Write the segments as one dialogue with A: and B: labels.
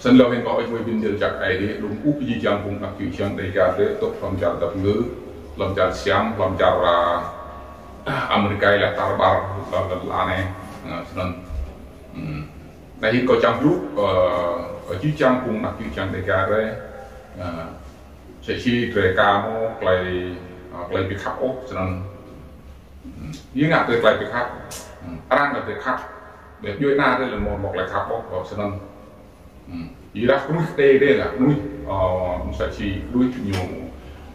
A: sân lâu hình có ai bên điều chặt ai đấy đúng úp gì chẳng cũng đặc biệt chẳng để cả đấy tốt làm chặt tập ngữ làm chặt siam làm chặt Amerika là tarbar là này nên đây có trang lúc ở chữ trang cũng đặc biệt chẳng để cả đấy sẽ chi về cả một lại bị khắc ốp nên những ngã từ lại bị khắc ăn là bị khắc để dưới na đây là một lại khắc ốp rồi nên ý là cũng đây là núi sẽ chỉ đuôi nhiều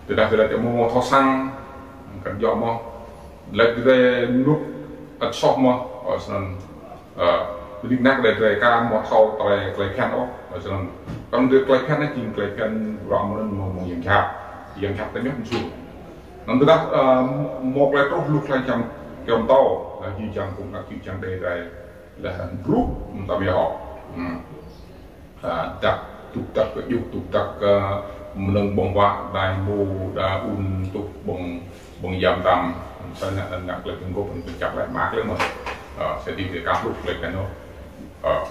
A: từ đó là một thao sang cần dọn mà lại từ lúc ở shop mà nên đi nát để cả một thao lại khen đó nên còn được lại khen nó chính lại khen rộng lên một dạng chạp tới nhất một chút nên từ đó một lại tốt lúc lại trong kiểu tàu là gì chẳng cũng là chuyện chẳng đây là group tao biết họ đặc tục đặc dục tục đặc meneng bong wa dai mu da untuk bong jam tam saya nak lagi nggo pencap lại mark lên mà sẽ đi về các lúc lại cái nó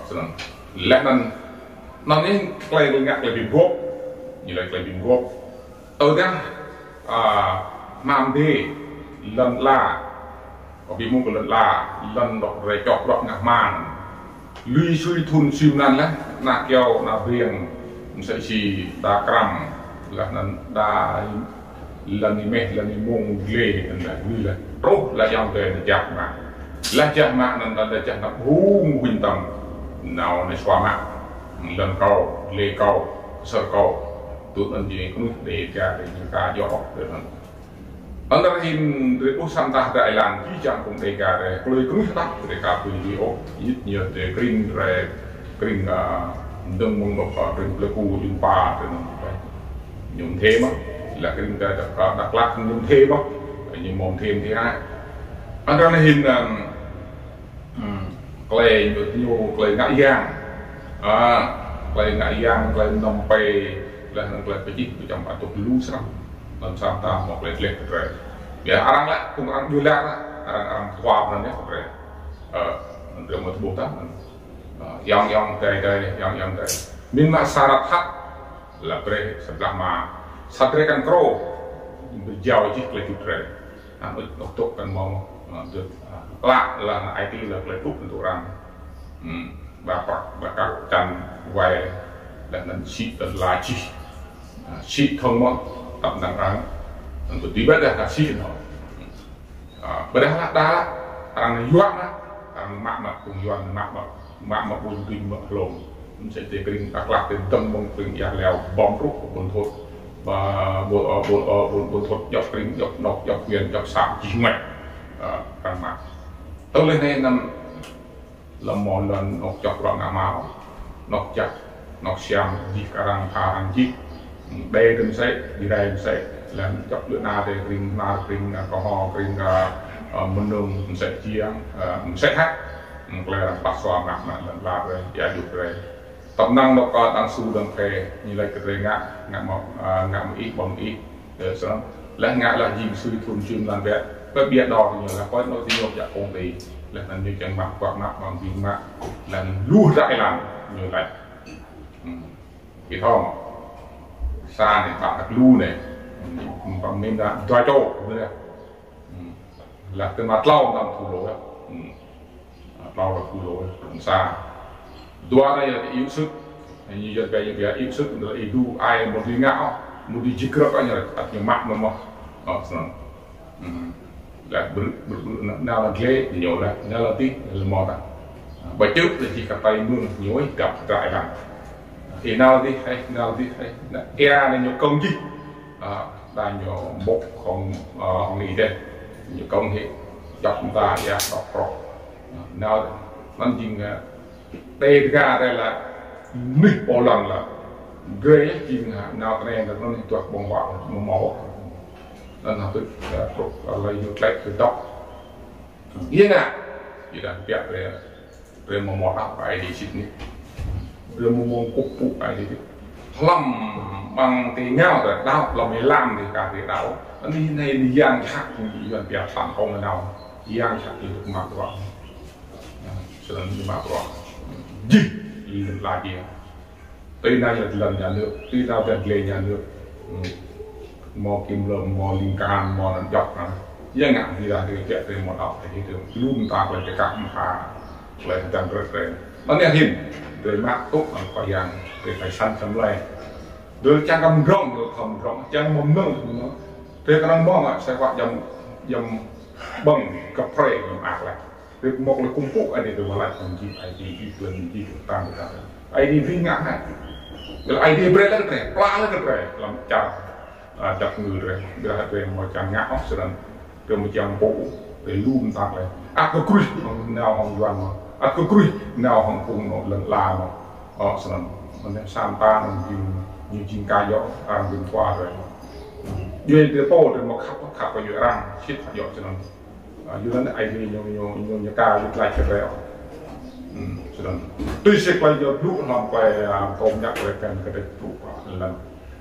A: senang lẽ nan ini klay ngak lebih gop như lại lebih gop ở đây mam đi lần la có bị mua lần la lần đọc rồi chọc đọc ngạc màn lui suy thun siêu nan lá nạc keo nạc riêng sẽ chỉ đa cram là đa lần này mông lê là lui là tốt là dòng về là chặt mà nên là chặt nó hung huynh tầm nào này xóa mạng lần cầu lê cầu sơ cầu tụi anh gì cũng để ra để chúng ta gió được anh ta hình để bút sang ta đại làng chỉ chẳng cũng để cả để lôi cũng tắt để cả video ít nhiều để green rồi green đừng mong một green là khu chúng ta để dùng thêm á là green đặc lắc dùng thêm á nhưng mong thêm thế này anh ta hình clay nhiều clay ngã giang clay nông pe là clay phải chích trong bản tục lú sao làm sao ta một lệ rồi ya arang lah cũng arang dulu lah arang tua benar ya untuk membuat yang min masyarakat lah bre sebelah ma satria kan kro berjauh je kelaju bre untuk kan mau lah IT lah kelaju untuk orang bapak dan way dan si dan laji si thông mau tập năng rằng untuk tiba dah kasih no, berdah dah orang jual lah, orang mak pun jual mak pun bring mak lom, sẽ để bring đặc lạc đến tâm bông bring ya leo bom rút của bồn thốt và bồn thốt dọc bring dọc nọc dọc huyền dọc sạm chỉ mệt, orang mak, tôi lên đây làm món lần nọc dọc orang amal, nọc chặt nọc xiang di karang karang di, đây đừng say đi đây say làm chọc lửa na để ring có ho ring menung sẽ chiang sẽ hát là bắt xoa ngạc mà là rồi giải dục rồi tập năng nó có tăng su đồng kề như là cái ngạc một ít bằng ít để sao là ngạc là gì suy thuần chuyên làm việc cái bia đỏ thì là có nó thì nó dạ công ty là như chẳng mặc quạt nắp bằng viên ngạc là lưu lại làm như vậy thì thôi xa thì bạn đặt lưu này bằng mình đã doa trâu là từ mặt lau làm thủ lối lau là thủ lối xa doa đây là yếu sức như giờ bây giờ yếu sức là yếu ai một đi ngạo một đi chỉ cướp anh là đặt nhiều mạng mà là nào là ghê thì nhiều là nào là tí là mò ta bởi trước là chỉ cả tay mương nhối gặp lại làm thì nào đi hay e là nhiều công gì là nhiều một không nghĩ đây nhiều công thì chọc chúng ta ra đọc rồi nào nó chừng tê ra đây là nít bộ lần là ghê chừng nào cái này là nó tuột bong bóng một máu nên là tôi lấy nhiều cái từ đọc yên à chỉ là việc về một món ăn phải đi xin rồi một cục phải đi lâm bằng cái nhau rồi đau là mới làm thì cả cái đau anh đi này đi giang chắc thì gần bịa phản không là nào giang chắc thì được mặc rồi cho nên mặc rồi gì là gì tuy nay là lần nhà nước tuy nào tiền lệ nhà nước mò kim lợn mò linh can mò dọc àยังงานที่เราเกี่ยวกับหมดออกแต่ที่ถึงลุ่มตาเลยจะกลับมาเลยจังเลยตอนนี้เห็นโดยมากตุ๊กก็ยังโดยไฟสั้นสำเร็จโดยจังกำร้องโดยคำร้องจังมุมนึ่งเนาะโดยกำลังมองอ่ะใช่ว่ายังบังกับเพลงยังอักแหละโดยมองเลยคุ้มปุ๊อันนี้โดยว่าอะไรของจีไอดีที่เกินที่ตามกันไอดีวิ่งงานแล้วไอดีเบรดแล้วก็ปลาแล้วก็ลำจับมือเลยเดี๋ยวเรื่องมาจังงานออกส่วนเรื่องมาจังปูไปลุ่มตาเลยก็คุยแนวของยวนมาก็คุยแนวของปุ่งเนาะเรื่องลาเนาะส่วนมันเนี่ยสามตามันยิงจิงกายเยอะตามเป็นกว่าเลยยืนเดือดโป้เดือดมาขับไปอยู่ร่างชิดเยอะส่วนอยู่นั้นไอ้ที่โยกาอยู่ไกลกันแล้วส่วนตุ้ยเสกไปโยลุนำไปกองยักษ์อะไรกันก็ได้ถูกกว่าแล้ว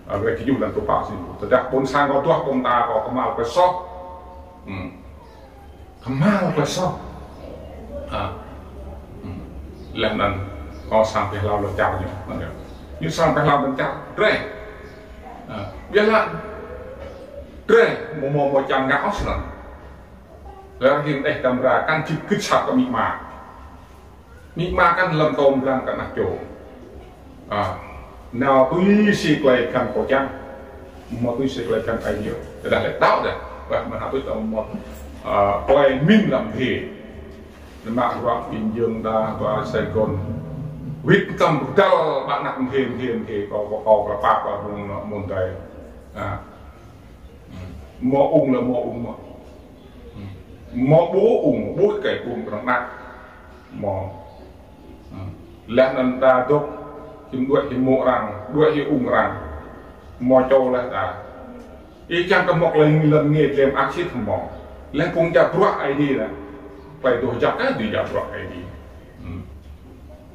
A: อะไรที่อยู่นั่นตัวป่าสิแต่จากบนสร้างก็ตัวกองตาก็ขมาไปซอกขมาไปซอกแล้วนั้นก็สร้างไปเราจับอยู่นั่นเองยิ่งสร้างไปเราเป็นจับเร่เวลาเร่โมจังงาอสนั่นแล้วเห็นตำราการจิตขึ้นฉับก็มีมากันลำตมร่างกันนักโจnào tôi xịt lại khăn cổ trắng mà tôi xịt lại khăn ai nhiều để đặt lại táo đấy và mà tôi tổng một quay minh làm gì mà qua Bình Dương ta và Sài Gòn viết cầm cao bạn nặng thiền thì có là pháp và vùng môn tây mò ung là mò ung mò bố cái ung bằng nặng mò lẽ nên ta tốt chúng đuổi thì mộ rằng đuổi thì ung rằng mò châu là ta ý chăng có một lần nghề làm axit mò lên cùng chặt ruộng ai đi là phải tổ chặt cái gì chặt ruộng ai đi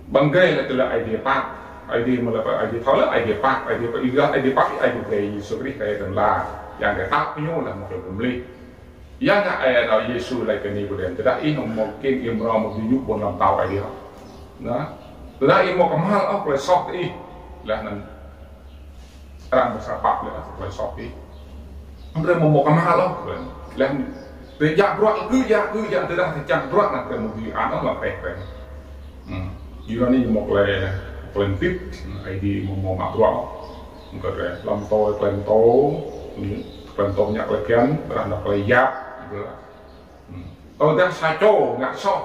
A: bằng ghê là từ là ai đi phát ai đi mà là phải ai đi tháo là ai đi phát ai đi phải ý ai đi phát ai đi về số cái tầng là dạng cái tác với nhau là một cái cầm ly yang ai là Giêsu lại cái này của đền từ đó ý một cái im rò một ví dụ buồn làm tàu ai đi đó từ đó ý một cái mal ốc lại sót đi là nên làm một sản phẩm lại sót đi không phải một cái mal ốc là để giặc ruộng cứ giặc từ đó thì chẳng ruộng là cái một dự án đó là đẹp vậy như là này một lần tiếp ai đi một mặt ruộng một cái làm tôi lần tôi nhặt lại kén là đọc lại giáp tôi đang sai chỗ ngã sót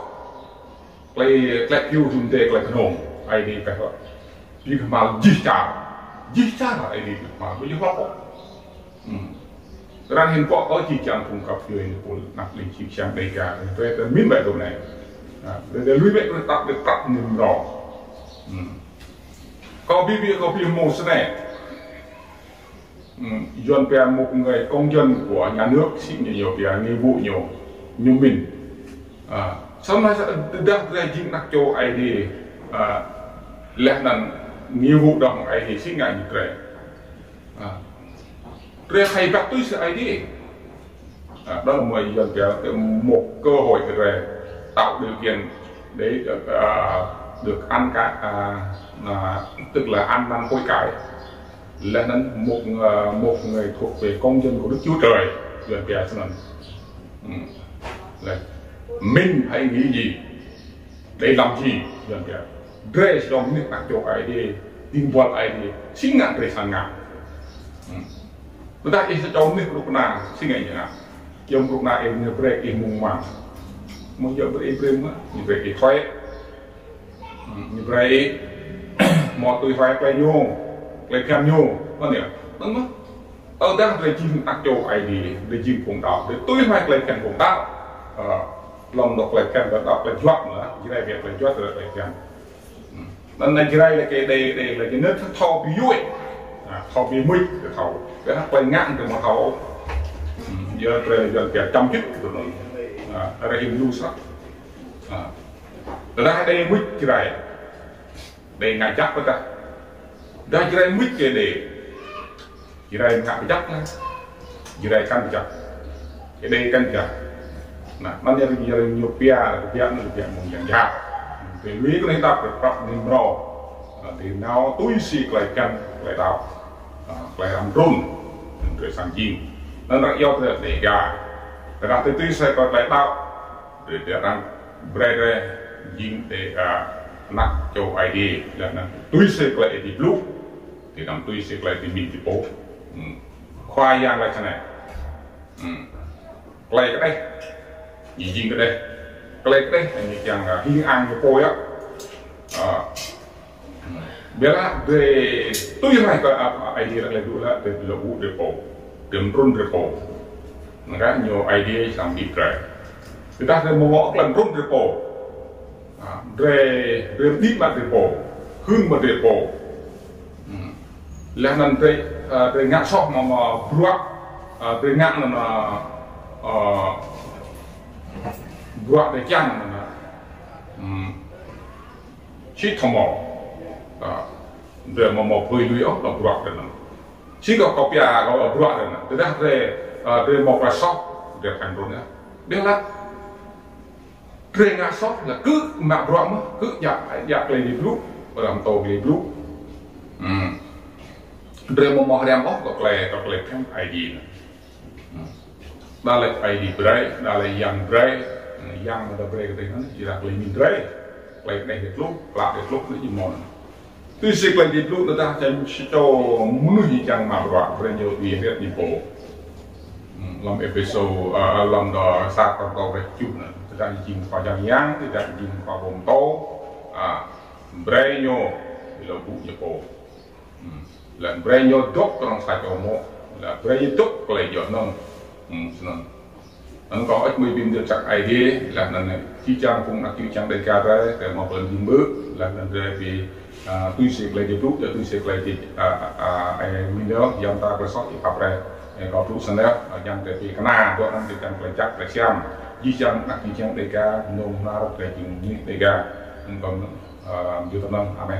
A: lại kêu dùng để lại cái hồn ai đi cái đó đi mà dí chả là ai đi mà với những lóc ra hiện có chỉ chẳng cùng cặp người của nạp linh chịu chẳng đầy cả tôi đã miễn bài đồ này để lui về tôi được tắt niềm rõ có bị một số này dồn về một người công dân của nhà nước xin nhiều tiền nghĩa vụ nhiều như mình sau này sẽ đặt ra chính đặc châu ai đi lẽ là nghĩa vụ đồng ai thì xin ngại như thế rồi hay gặp tôi sẽ ai đi đó là một cơ hội để tạo điều kiện để được ăn cái tức là ăn năn hối cải là nên một người thuộc về công dân của Đức Chúa Trời rồi kìa là mình hãy nghĩ gì để làm gì rồi kìa để trong nước đặc châu ai đi tin vào ai đi xin ngạn để sang ngạn chúng ta sẽ cho nước lúc nào xin ngạn như nào trong lúc nào em như vậy em mong màng một giờ bữa em như vậy thì khoe như vậy mọi người phải quay nhô lại khen nhô có nghĩa đúng không ở đây là chim đặc châu ai đi để chim cùng đảo để tôi phải lại khen cùng đảo lòng đọc lại khen và đọc lại chót nữa chỉ đây việc lại chót rồi lại khen nên này chỉ đây là cái đây là cái nước thau bí dụi thau bí mít cái thau cái nó quay ngạn từ một thau giờ kẻ trăm chút rồi ở đây hình lưu sắc ở đây mít chỉ đây ngài chắc với ta đây chỉ đây mít chỉ đây ngài chắc nữa chỉ đây căn chắc cái đây căn chắc nah mana yang nyopia nó mong dạng dao thì lý cái này ta phải tập nên rõ thì nào túi xì lại căn lại đào lại làm run rồi sang chim nên là yêu để gà để làm túi sẽ có lại đào để làm bread chim để nặng cho ID là túi sẽ lại đi blue thì làm túi sẽ lại đi mịn thì bố khoai yang lại thế này lại cái đây gì cái đây cái đây như chẳng hiên ăn cái phôi á biết là về tôi này có idea là dulu là về lagu repo dem run repo maka nhiều idea sang đi trái kita sẽ mau lần run repo về đi mà repo hương mà repo là nên về ngã sọc mà buat về ngã là buat để chăn là chỉ thầm mỏ để mà một người lui ốc là buat đấy nè chỉ có copy có buat đấy nè từ đó để một cái shop để thành rồi nữa biết là về ngã sọc là cứ mà buat mà cứ giặc lên đi blue làm tổ lên blue để mà một đem ốc có lệ thêm ID nè đó là ID break đó là yang break yang là break cái đó chỉ là lên min break lại đây được lúc lại được lúc nữa chỉ mòn tuy sự lại được lúc người ta cho muốn gì chẳng mà đoạn rất nhiều tiền rất nhiều bộ làm episode làm đó sát con tàu rất chút nữa người ta chỉ qua giang yang người ta chỉ qua vùng tàu break nhau thì là vụ nhiều bộ lần break nhau đốt trong sạch ở mộ là break đốt lại giọt nông nó có ít 10 pin được chắc idea là nên chi trang cũng là chi trang đầy cả đấy để mà vẫn đi bước là nên về vì tôi sẽ lấy được lúc cho tôi sẽ lấy thì mình nhớ dòng ta có sót thì học này có lúc sau đó dòng để vì cái nào đó anh thì cần phải chắc để xem chi trang là chi trang đầy cả nôm na rất là nhiều đầy cả còn như thế nào amen